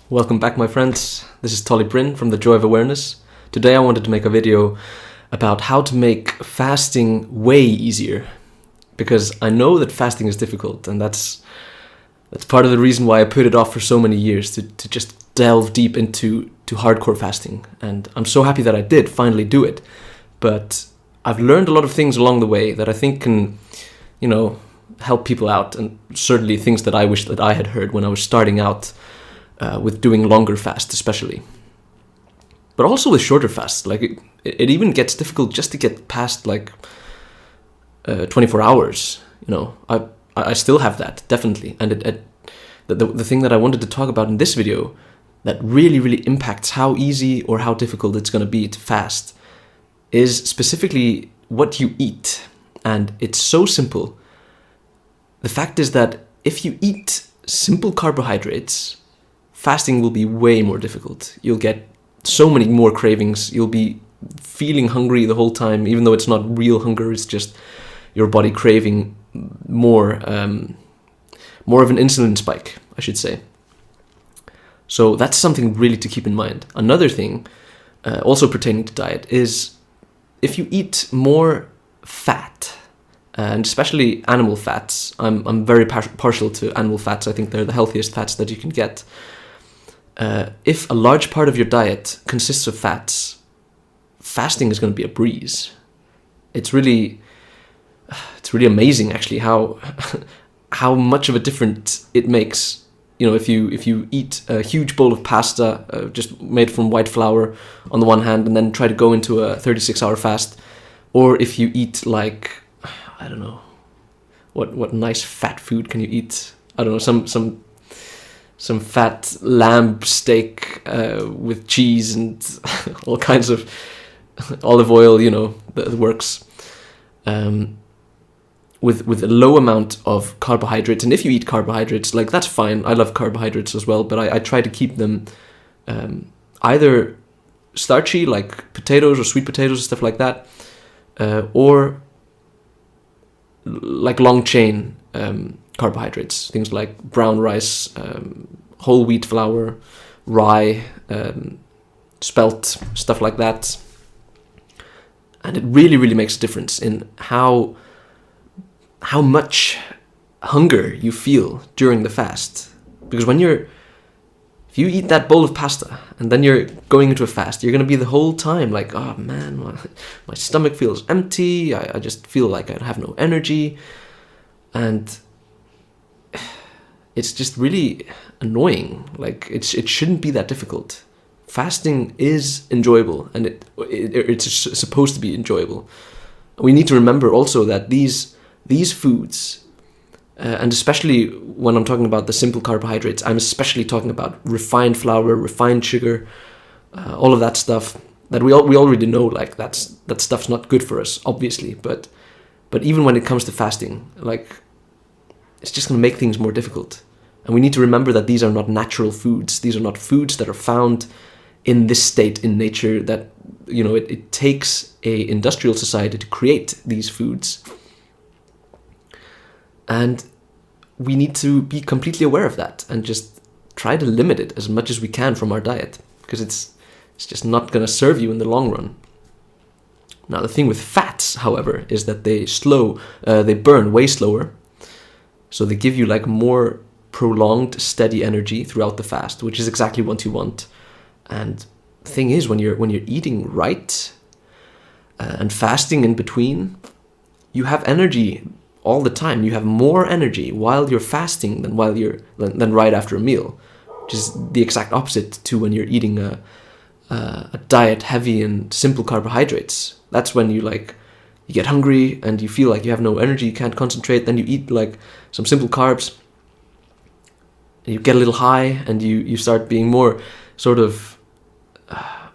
Welcome back, my friends. This is Tolly Bryn from The Joy of Awareness. Today I wanted to make a video about how to make fasting way easier, because I know that fasting is difficult, and that's part of the reason why I put it off for so many years, to just delve deep into hardcore fasting. And I'm so happy that I did finally do it. But I've learned a lot of things along the way that I think can, help people out, and certainly things that I wish that I had heard when I was starting out with doing longer fasts, especially. But also with shorter fasts, like it even gets difficult just to get past 24 hours. I still have that, definitely. And the thing that I wanted to talk about in this video that really impacts how easy or how difficult it's going to be to fast is specifically what you eat. And it's so simple. The fact is that if you eat simple carbohydrates, fasting will be way more difficult. You'll get so many more cravings. You'll be feeling hungry the whole time, even though it's not real hunger. It's just your body craving more of an insulin spike, I should say. So that's something really to keep in mind. Another thing, also pertaining to diet, is if you eat more fat, and especially animal fats. I'm very partial to animal fats. I think they're the healthiest fats that you can get. If a large part of your diet consists of fats, fasting is going to be a breeze. It's really amazing, actually, how much of a difference it makes. If you eat a huge bowl of pasta just made from white flour on the one hand, and then try to go into a 36-hour fast, or if you eat I don't know, what nice fat food can you eat? I don't know, some fat lamb steak with cheese and all kinds of olive oil, the works. With a low amount of carbohydrates. And if you eat carbohydrates, that's fine. I love carbohydrates as well, but I try to keep them either starchy, like potatoes or sweet potatoes and stuff like that, or like long chain carbohydrates, things like brown rice, whole wheat flour, rye, spelt, stuff like that. And it really makes a difference in how much hunger you feel during the fast. Because if you eat that bowl of pasta and then you're going into a fast, you're going to be the whole time like, oh man, my stomach feels empty, I just feel like I have no energy. And it's just really annoying. It shouldn't be that difficult. Fasting is enjoyable, and it's supposed to be enjoyable. We need to remember also that these foods, and especially when I'm talking about the simple carbohydrates, I'm especially talking about refined flour, refined sugar, all of that stuff that we already know, that stuff's not good for us, obviously. But even when it comes to fasting, it's just going to make things more difficult. And we need to remember that these are not natural foods. These are not foods that are found in this state in nature, that it takes a industrial society to create these foods. And we need to be completely aware of that and just try to limit it as much as we can from our diet, because it's just not going to serve you in the long run. Now, the thing with fats, however, is that they burn way slower. So they give you more prolonged, steady energy throughout the fast, which is exactly what you want. And the thing is, when you're eating right and fasting in between, you have energy all the time. You have more energy while you're fasting than right after a meal, which is the exact opposite to when you're eating a diet heavy in simple carbohydrates. That's when you get hungry and you feel like you have no energy, you can't concentrate. Then you eat some simple carbs, and you get a little high, and you start being more sort of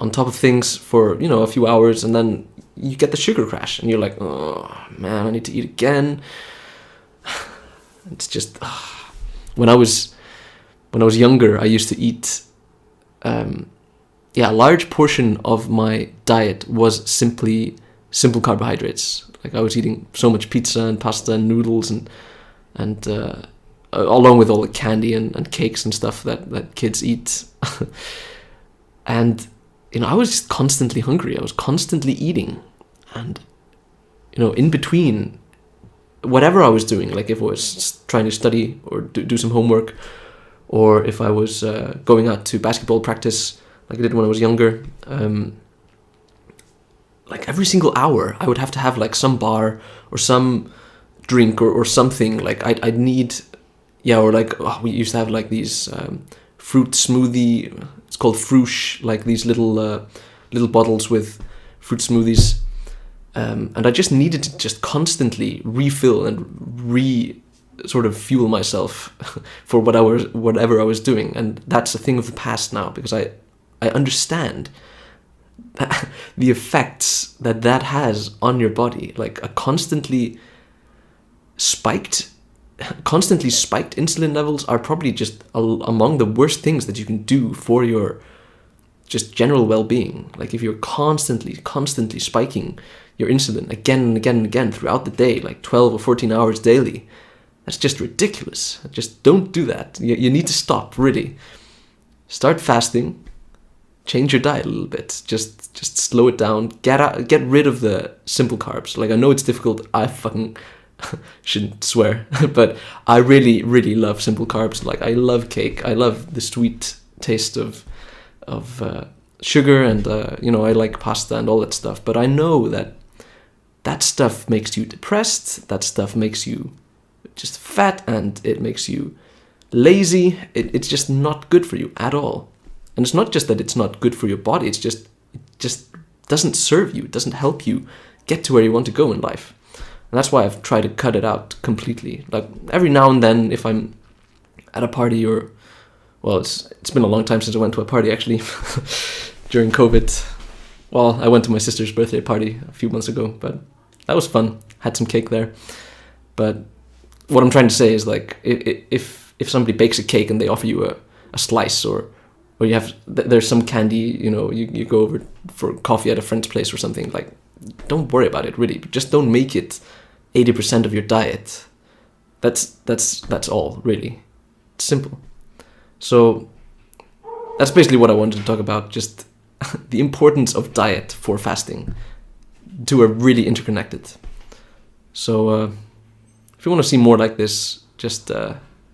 on top of things for a few hours, and then you get the sugar crash, and you're like, oh man, I need to eat again. It's just when I was younger, I used to eat a large portion of my diet was simply simple carbohydrates. I was eating so much pizza and pasta and noodles and along with all the candy and cakes and stuff that kids eat And, I was just constantly hungry. I was constantly eating. And, in between whatever I was doing, like if I was trying to study or do some homework, or if I was going out to basketball practice, like I did when I was younger, like every single hour I would have to have like some bar or some drink or something. Like I'd need, or like we used to have like these fruit smoothie, it's called Frush, like these little bottles with fruit smoothies, and I just needed to just constantly refill and sort of fuel myself for whatever I was doing. And that's a thing of the past now, because I understand the effects that has on your body. Like a constantly spiked insulin levels are probably just among the worst things that you can do for your just general well-being. Like if you're constantly spiking your insulin again and again and again throughout the day, like 12 or 14 hours daily, that's just ridiculous. Just don't do that. You need to stop, really. Start fasting, change your diet a little bit, just slow it down, get rid of the simple carbs. Like I know it's difficult, I fucking shouldn't swear, but I really, really love simple carbs. Like I love cake, I love the sweet taste of sugar, and I like pasta and all that stuff. But I know that stuff makes you depressed, that stuff makes you just fat, and it makes you lazy. It's just not good for you at all. And it's not just that it's not good for your body, it just doesn't serve you, it doesn't help you get to where you want to go in life. And that's why I've tried to cut it out completely. Like every now and then, if I'm at a party, or it's been a long time since I went to a party actually during COVID. Well, I went to my sister's birthday party a few months ago, but that was fun. Had some cake there. But what I'm trying to say is, like, if somebody bakes a cake and they offer you a slice, or you have there's some candy, you go over for coffee at a friend's place or something, like, don't worry about it, really. Just don't make it 80% of your diet. That's all, really. It's simple. So that's basically what I wanted to talk about, just the importance of diet for fasting. Two are really interconnected. So if you want to see more like this, just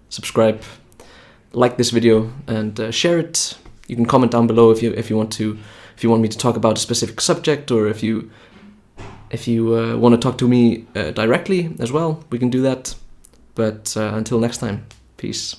subscribe, like this video, and share it. You can comment down below if you want me to talk about a specific subject, or if you want to talk to me directly as well, we can do that. But until next time, peace.